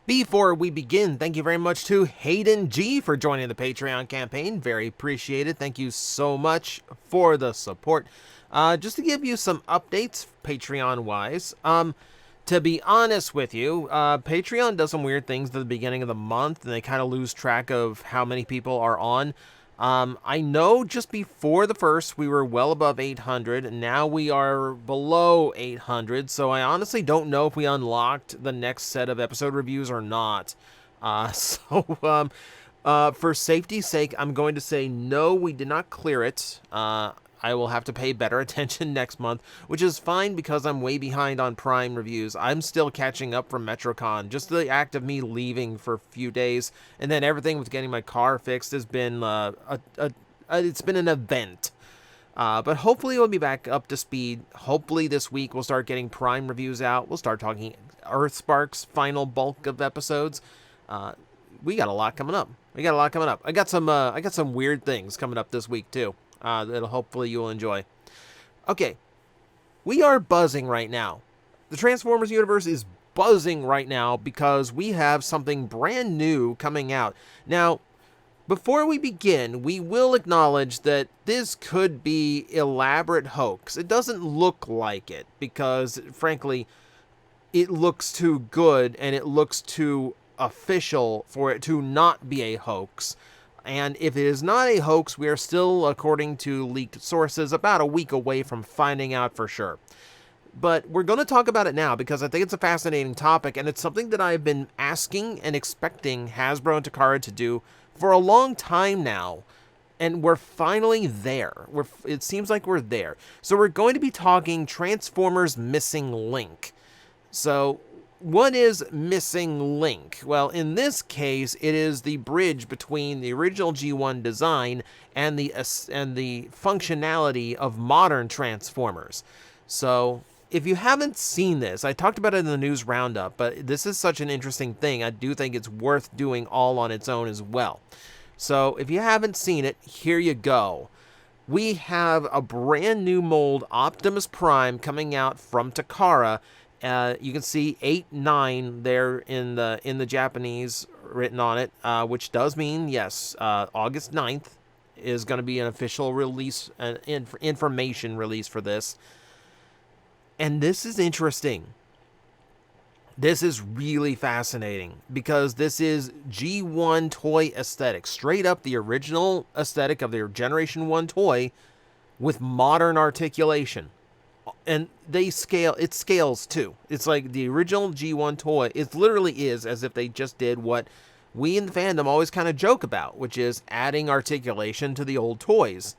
Before we begin, thank you very much to Hayden G for joining the Patreon campaign. Very appreciated. Thank you so much for the support. Just to give you some updates, Patreon-wise, to be honest with you, Patreon does some weird things at the beginning of the month, and they kind of lose track of how many people are on. I know just before the first, we were well above 800, and now we are below 800, so I honestly don't know if we unlocked the next set of episode reviews or not. For safety's sake, I'm going to say no, we did not clear it. I will have to pay better attention next month, which is fine because I'm way behind on Prime reviews. I'm still catching up from MetroCon. Just the act of me leaving for a few days, and then everything with getting my car fixed has been it's been an event. But hopefully we'll be back up to speed. Hopefully this week we'll start getting Prime reviews out. We'll start talking Earthspark's final bulk of episodes. We got a lot coming up. I got some weird things coming up this week too. That'll hopefully you'll enjoy. Okay, we are buzzing right now. The Transformers universe is buzzing right now because we have something brand new coming out. Now, before we begin, we will acknowledge that this could be elaborate hoax. It doesn't look like it because, frankly, it looks too good and it looks too official for it to not be a hoax. And if it is not a hoax, we are still, according to leaked sources, about a week away from finding out for sure. But we're going to talk about it now because I think it's a fascinating topic, and it's something that I've been asking and expecting Hasbro and Takara to do for a long time now. And we're finally there. It seems like we're there. So we're going to be talking Transformers Missing Link. So what is Missing Link? Well, in this case, it is the bridge between the original G1 design and the functionality of modern Transformers. So, if you haven't seen this, I talked about it in the news roundup, but this is such an interesting thing. I do think it's worth doing all on its own as well. So, if you haven't seen it, here you go. We have a brand new mold, Optimus Prime, coming out from Takara. You can see 8-9 there in the Japanese written on it, which does mean, yes, August 9th is going to be an official release, information release for this. And this is interesting. This is really fascinating because this is G1 toy aesthetic, straight up the original aesthetic of their Generation 1 toy with modern articulation. And it scales too. It's like the original G1 toy. It literally is as if they just did what we in the fandom always kind of joke about, which is adding articulation to the old toys.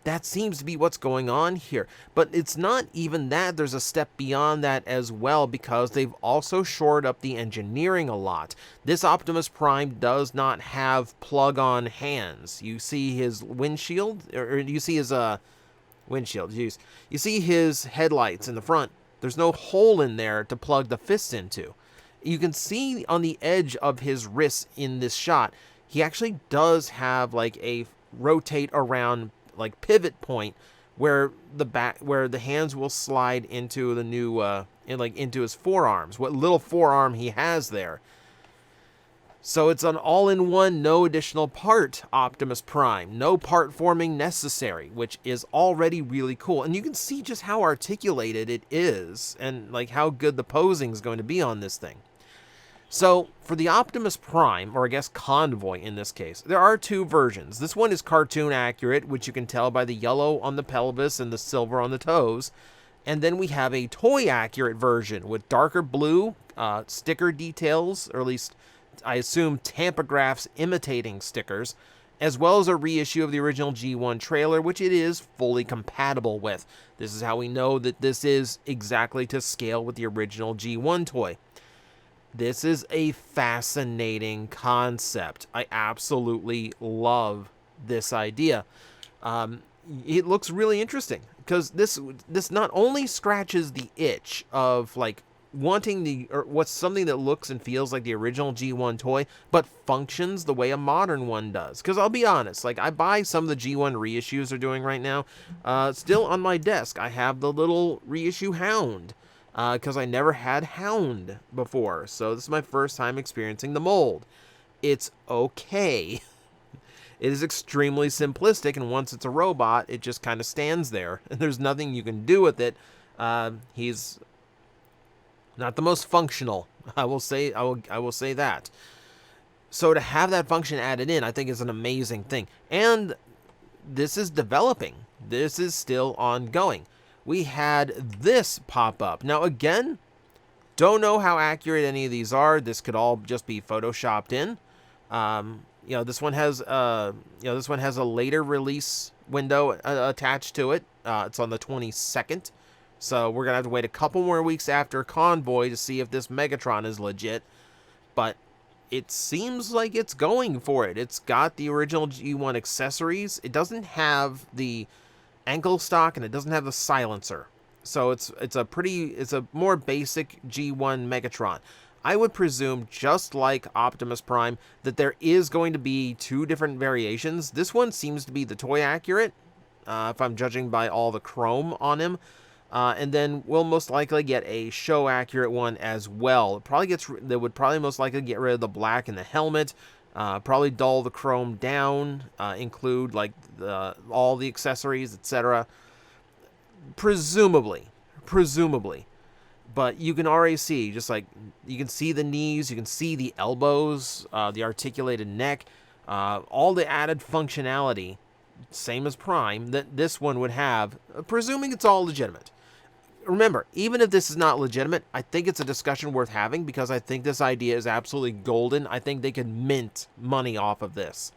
That seems to be what's going on here. But it's not even that. There's a step beyond that as well because they've also shored up the engineering a lot. This Optimus Prime does not have plug-on hands. You see his windshield, or you see his windshield, jeez. You see his headlights in the front. There's no hole in there to plug the fists into. You can see on the edge of his wrist in this shot, he actually does have like a rotate around like pivot point where the hands will slide into the new into his forearms. What little forearm he has there. So it's an all-in-one, no additional part Optimus Prime. No part forming necessary, which is already really cool. And you can see just how articulated it is and like how good the posing is going to be on this thing. So for the Optimus Prime, or I guess Convoy in this case, there are two versions. This one is cartoon accurate, which you can tell by the yellow on the pelvis and the silver on the toes. And then we have a toy accurate version with darker blue sticker details, or at least I assume tampagraphs imitating stickers, as well as a reissue of the original G1 trailer, which it is fully compatible with. This is how we know that this is exactly to scale with the original G1 toy. This is a fascinating concept. I absolutely love this idea. It looks really interesting because this not only scratches the itch of like wanting what's something that looks and feels like the original G1 toy, but functions the way a modern one does. Because I'll be honest, like I buy some of the G1 reissues they're doing right now. Still on my desk, I have the little reissue Hound. because I never had Hound before. So this is my first time experiencing the mold. It's okay. It is extremely simplistic, and once it's a robot, it just kind of stands there, and there's nothing you can do with it. He's not the most functional. I will say that. So to have that function added in, I think is an amazing thing. And this is developing. This is still ongoing. We had this pop up. Now again, don't know how accurate any of these are. This could all just be photoshopped in. This one has a later release window attached to it. It's on the 22nd. So we're going to have to wait a couple more weeks after Convoy to see if this Megatron is legit. But it seems like it's going for it. It's got the original G1 accessories. It doesn't have the ankle stock, and it doesn't have the silencer. So it's a more basic G1 Megatron. I would presume, just like Optimus Prime, that there is going to be two different variations. This one seems to be the toy accurate, if I'm judging by all the chrome on him. And then we'll most likely get a show accurate one as well. They would probably most likely get rid of the black in the helmet, probably dull the chrome down, include like all the accessories, etc. Presumably. But you can already see, just like, you can see the knees, you can see the elbows, the articulated neck, all the added functionality, same as Prime, that this one would have, presuming it's all legitimate. Remember, even if this is not legitimate, I think it's a discussion worth having, because I think this idea is absolutely golden. I think they could mint money off of this.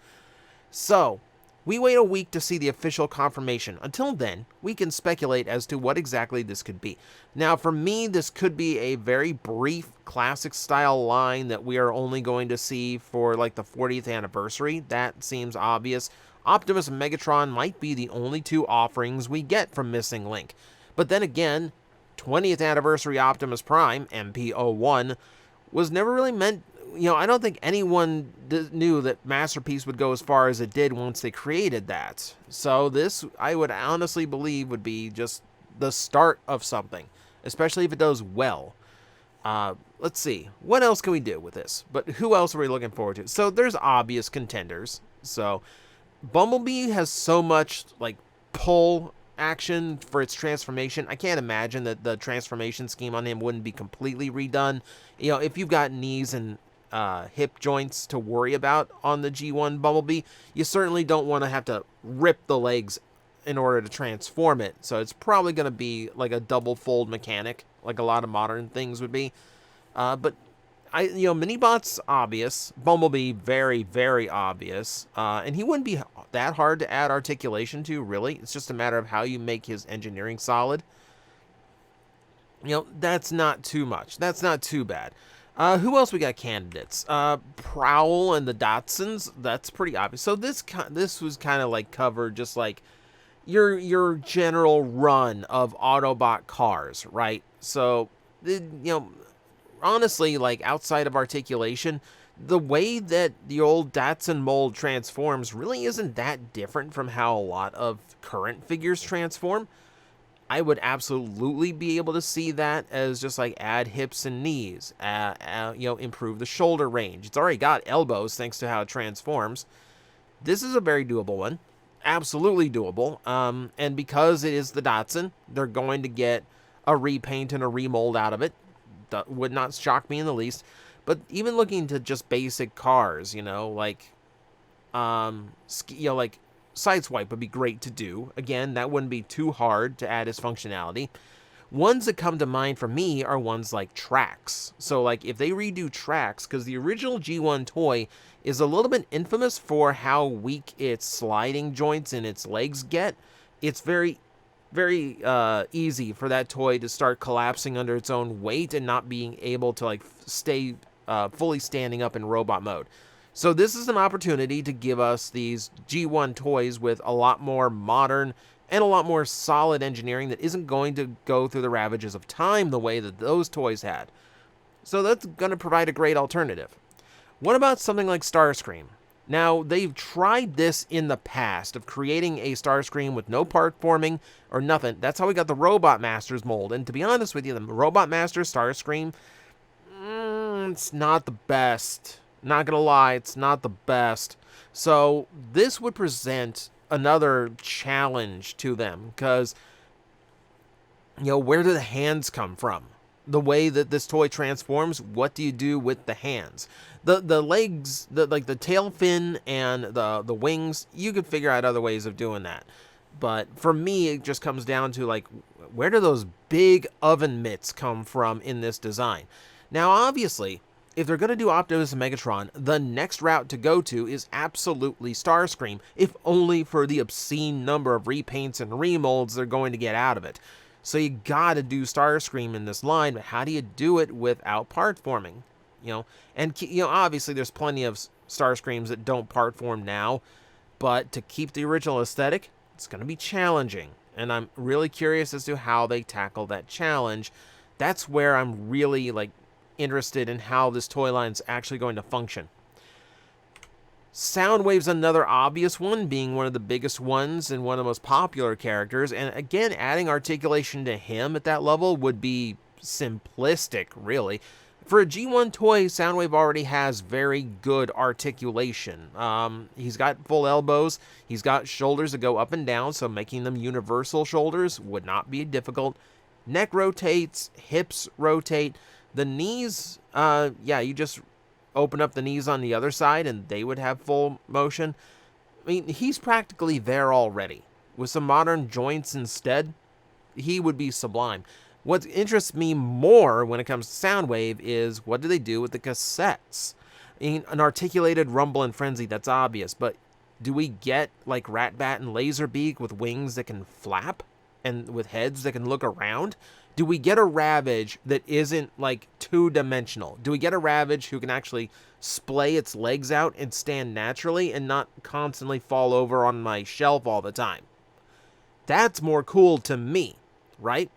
So, we wait a week to see the official confirmation. Until then, we can speculate as to what exactly this could be. Now, for me, this could be a very brief classic-style line that we are only going to see for, like, the 40th anniversary. That seems obvious. Optimus and Megatron might be the only two offerings we get from Missing Link. But then again, 20th anniversary Optimus Prime, MP01, was never really meant... I don't think anyone knew that Masterpiece would go as far as it did once they created that. So this, I would honestly believe, would be just the start of something, especially if it does well. Let's see. What else can we do with this? But who else are we looking forward to? So there's obvious contenders. So Bumblebee has so much, like, pull action for its transformation. I can't imagine that the transformation scheme on him wouldn't be completely redone. If you've got knees and hip joints to worry about on the G1 Bumblebee, you certainly don't want to have to rip the legs in order to transform it. So it's probably going to be like a double fold mechanic, like a lot of modern things would be. But Minibot's obvious. Bumblebee, very, very obvious. And he wouldn't be that hard to add articulation to, really. It's just a matter of how you make his engineering solid. That's not too much. That's not too bad. Who else we got candidates? Prowl and the Datsuns. That's pretty obvious. So this was kind of like covered just like your general run of Autobot cars, right? So, honestly, like, outside of articulation, the way that the old Datsun mold transforms really isn't that different from how a lot of current figures transform. I would absolutely be able to see that as just like add hips and knees, improve the shoulder range. It's already got elbows thanks to how it transforms. This is a very doable one. Absolutely doable. And because it is the Datsun, they're going to get a repaint and a remold out of it. That would not shock me in the least. But even looking to just basic cars, like Sideswipe would be great to do. Again, that wouldn't be too hard to add as functionality. Ones that come to mind for me are ones like Trax. So, like, if they redo Trax, because the original G1 toy is a little bit infamous for how weak its sliding joints and its legs get, it's very, very easy for that toy to start collapsing under its own weight and not being able to, like, stay fully standing up in robot mode. So this is an opportunity to give us these G1 toys with a lot more modern and a lot more solid engineering that isn't going to go through the ravages of time the way that those toys had. So that's going to provide a great alternative. What about something like Starscream? Now, they've tried this in the past of creating a Starscream with no part forming or nothing. That's how we got the Robot Masters mold. And to be honest with you, the Robot Master Starscream, it's not the best. Not gonna lie, it's not the best. So this would present another challenge to them because, where do the hands come from? The way that this toy transforms, what do you do with the hands? The legs, the tail fin and the wings, you could figure out other ways of doing that. But for me, it just comes down to, like, where do those big oven mitts come from in this design? Now, obviously, if they're going to do Optimus and Megatron, the next route to go to is absolutely Starscream, if only for the obscene number of repaints and remolds they're going to get out of it. So you gotta do Starscream in this line, but how do you do it without part forming? And obviously there's plenty of Starscreams that don't part form now, but to keep the original aesthetic, it's gonna be challenging. And I'm really curious as to how they tackle that challenge. That's where I'm really, like, interested in how this toy line's actually going to function. Soundwave's another obvious one, being one of the biggest ones and one of the most popular characters. And again, adding articulation to him at that level would be simplistic, really. For a G1 toy, Soundwave already has very good articulation. He's got full elbows. He's got shoulders that go up and down, so making them universal shoulders would not be difficult. Neck rotates, hips rotate. The knees, you just open up the knees on the other side and they would have full motion. I mean, he's practically there already. With some modern joints instead, he would be sublime. What interests me more when it comes to Soundwave is, what do they do with the cassettes? I mean, an articulated Rumble and Frenzy, that's obvious, but do we get like Ratbat and Laserbeak with wings that can flap and with heads that can look around? Do we get a Ravage that isn't, like, two-dimensional? Do we get a Ravage who can actually splay its legs out and stand naturally and not constantly fall over on my shelf all the time? That's more cool to me, right?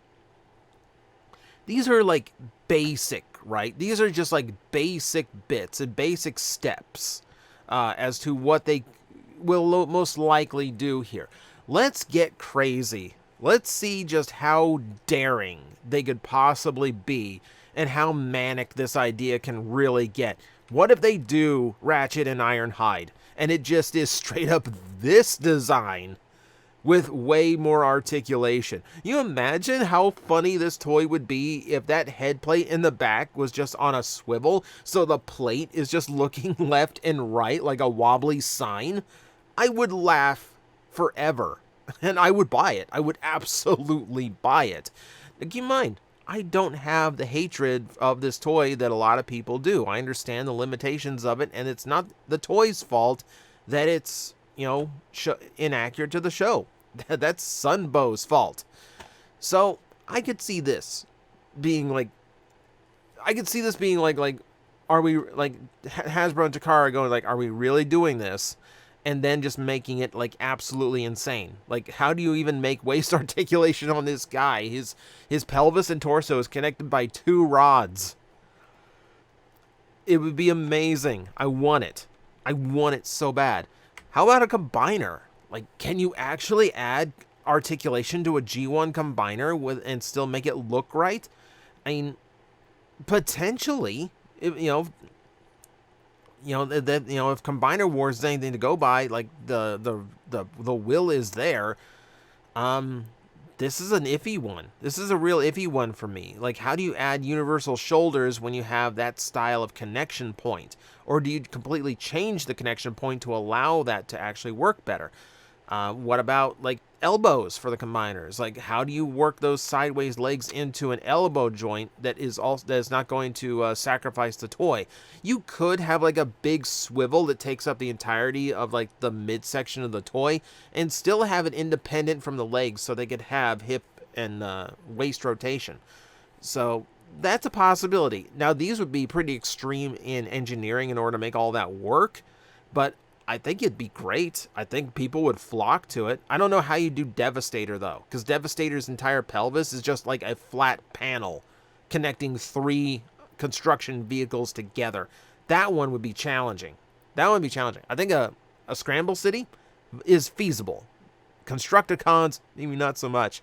These are, like, basic, right? These are just, like, basic bits and basic steps as to what they will most likely do here. Let's get crazy. Let's see just how daring they could possibly be and how manic this idea can really get. What if they do Ratchet and Ironhide and it just is straight up this design with way more articulation? You imagine how funny this toy would be if that head plate in the back was just on a swivel, so the plate is just looking left and right like a wobbly sign? I would laugh forever. And I would buy it. I would absolutely buy it. Now, keep in mind, I don't have the hatred of this toy that a lot of people do. I understand the limitations of it, and it's not the toy's fault that it's, inaccurate to the show. That's Sunbow's fault. So, I could see this being like, are we, like, Hasbro and Takara going, like, are we really doing this? And then just making it, like, absolutely insane. Like, how do you even make waist articulation on this guy? His pelvis and torso is connected by 2 rods. It would be amazing. I want it. I want it so bad. How about a combiner? Like, can you actually add articulation to a G1 combiner and still make it look right? I mean, potentially, if Combiner Wars is anything to go by, like the will is there. This is an iffy one. This is a real iffy one for me. Like, how do you add universal shoulders when you have that style of connection point? Or do you completely change the connection point to allow that to actually work better? What about, like, elbows for the combiners? Like, how do you work those sideways legs into an elbow joint that is not going to sacrifice the toy? You could have, like, a big swivel that takes up the entirety of, like, the midsection of the toy and still have it independent from the legs so they could have hip and waist rotation. So that's a possibility. Now, these would be pretty extreme in engineering in order to make all that work, but I think it'd be great. I think people would flock to it. I don't know how you do Devastator, though, because Devastator's entire pelvis is just like a flat panel connecting 3 construction vehicles together. That one would be challenging. That would be challenging. I think a Scramble City is feasible. Constructicons, maybe not so much.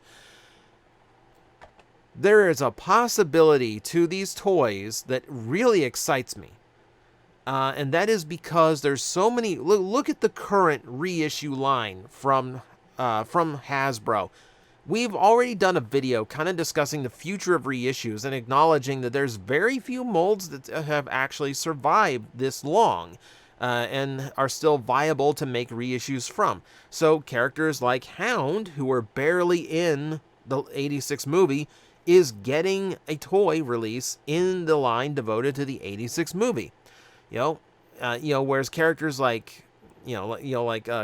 There is a possibility to these toys that really excites me. And that is because there's so many. Look at the current reissue line from Hasbro. We've already done a video kind of discussing the future of reissues and acknowledging that there's very few molds that have actually survived this long and are still viable to make reissues from. So characters like Hound, who were barely in the 86 movie, is getting a toy release in the line devoted to the 86 movie. Whereas characters like,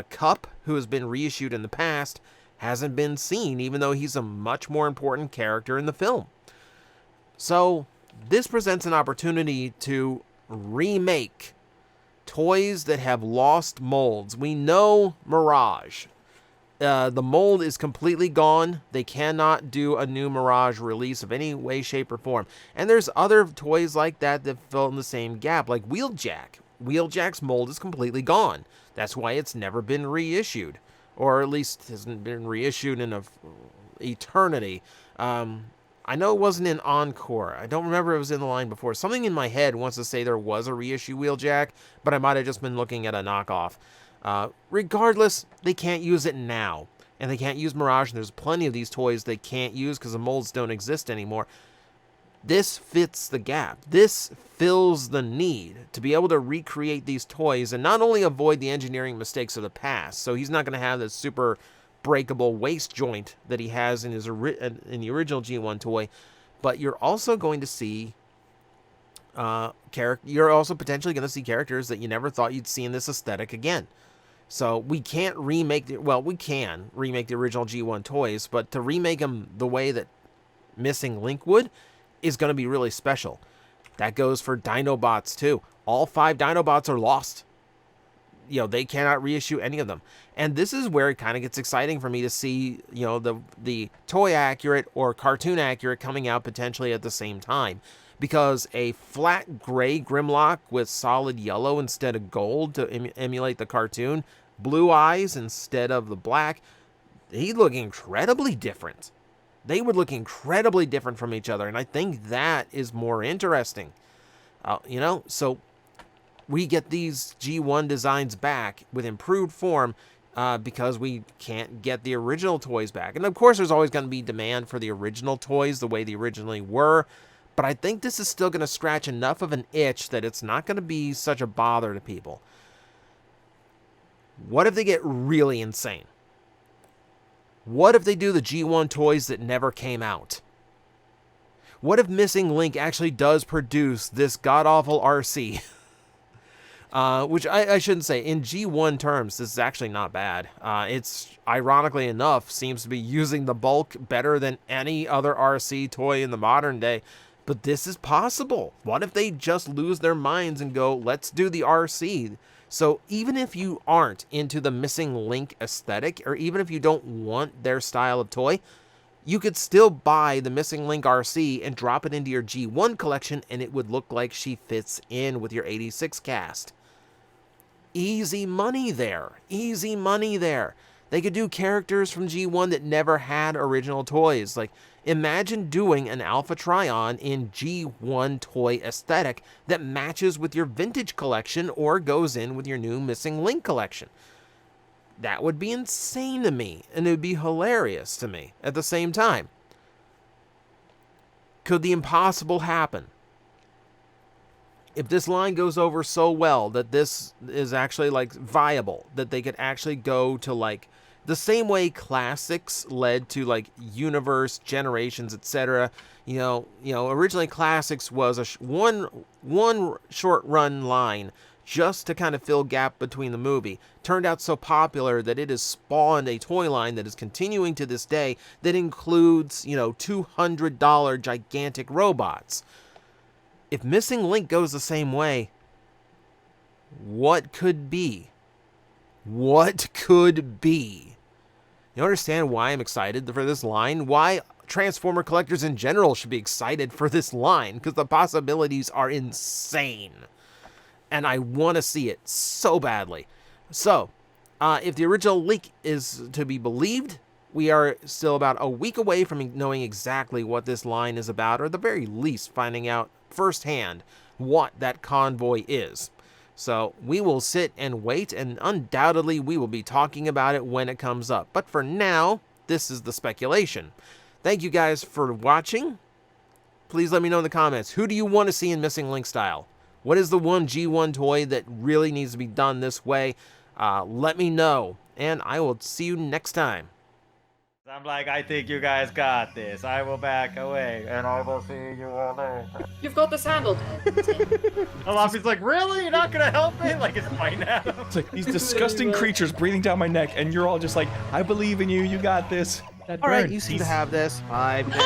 Cup, who has been reissued in the past, hasn't been seen, even though he's a much more important character in the film. So this presents an opportunity to remake toys that have lost molds. We know Mirage. The mold is completely gone. They cannot do a new Mirage release of any way, shape, or form. And there's other toys like that fill in the same gap, like Wheeljack. Wheeljack's mold is completely gone. That's why it's never been reissued. Or at least hasn't been reissued in eternity. I know it wasn't in Encore. I don't remember it was in the line before. Something in my head wants to say there was a reissue Wheeljack, but I might have just been looking at a knockoff. Regardless, they can't use it now. And they can't use Mirage, and there's plenty of these toys they can't use because the molds don't exist anymore. This fits the gap. This fills the need to be able to recreate these toys and not only avoid the engineering mistakes of the past. So he's not going to have this super breakable waist joint that he has in the original G1 toy, but you're also going to see you're also potentially going to see characters that you never thought you'd see in this aesthetic again. So we can't remake we can remake the original G1 toys, but to remake them the way that Missing Link would is going to be really special. That goes for Dinobots too. All 5 Dinobots are lost. They cannot reissue any of them. And this is where it kind of gets exciting for me to see, the toy accurate or cartoon accurate coming out potentially at the same time. Because a flat gray Grimlock with solid yellow instead of gold to emulate the cartoon, blue eyes instead of the black, he'd look incredibly different. They would look incredibly different from each other, and I think that is more interesting. So we get these G1 designs back with improved form because we can't get the original toys back. And of course, there's always going to be demand for the original toys the way they originally were, but I think this is still going to scratch enough of an itch that it's not going to be such a bother to people. What if they get really insane? What if they do the G1 toys that never came out? What if Missing Link actually does produce this god-awful RC? Which I shouldn't say. In G1 terms, this is actually not bad. It's, ironically enough, seems to be using the bulk better than any other RC toy in the modern day. But this is possible. What if they just lose their minds and go, let's do the RC? So even if you aren't into the Missing Link aesthetic, or even if you don't want their style of toy, you could still buy the Missing Link RC and drop it into your G1 collection, and it would look like she fits in with your 86 cast. Easy money there. Easy money there. They could do characters from G1 that never had original toys. Like, imagine doing an Alpha Trion in G1 toy aesthetic that matches with your vintage collection or goes in with your new Missing Link collection. That would be insane to me, and it would be hilarious to me at the same time. Could the impossible happen? If this line goes over so well that this is actually like viable, that they could actually go to like the same way Classics led to like Universe, Generations, etc. Originally Classics was a one short run line just to kind of fill gap between the movie. Turned out so popular that it has spawned a toy line that is continuing to this day that includes, $200 gigantic robots. If Missing Link goes the same way, what could be? What could be? You understand why I'm excited for this line? Why Transformer collectors in general should be excited for this line? Because the possibilities are insane. and I want to see it so badly. So, if the original leak is to be believed, we are still about a week away from knowing exactly what this line is about, or at the very least finding out firsthand what that convoy is. So we will sit and wait, and undoubtedly we will be talking about it when it comes up. But for now, this is the speculation. Thank you guys for watching. Please let me know in the comments, who do you want to see in Missing Link style? What is the one G1 toy that really needs to be done this way? Let me know, and I will see you next time. I'm like, I think you guys got this. I will back away, and I will see you all later. You've got this handled. Alafi's like, really? You're not gonna help me? Like, it's fine now. It's like these disgusting creatures breathing down my neck, and you're all just like, I believe in you. You got this. All right, you seem to have this. 5 minutes.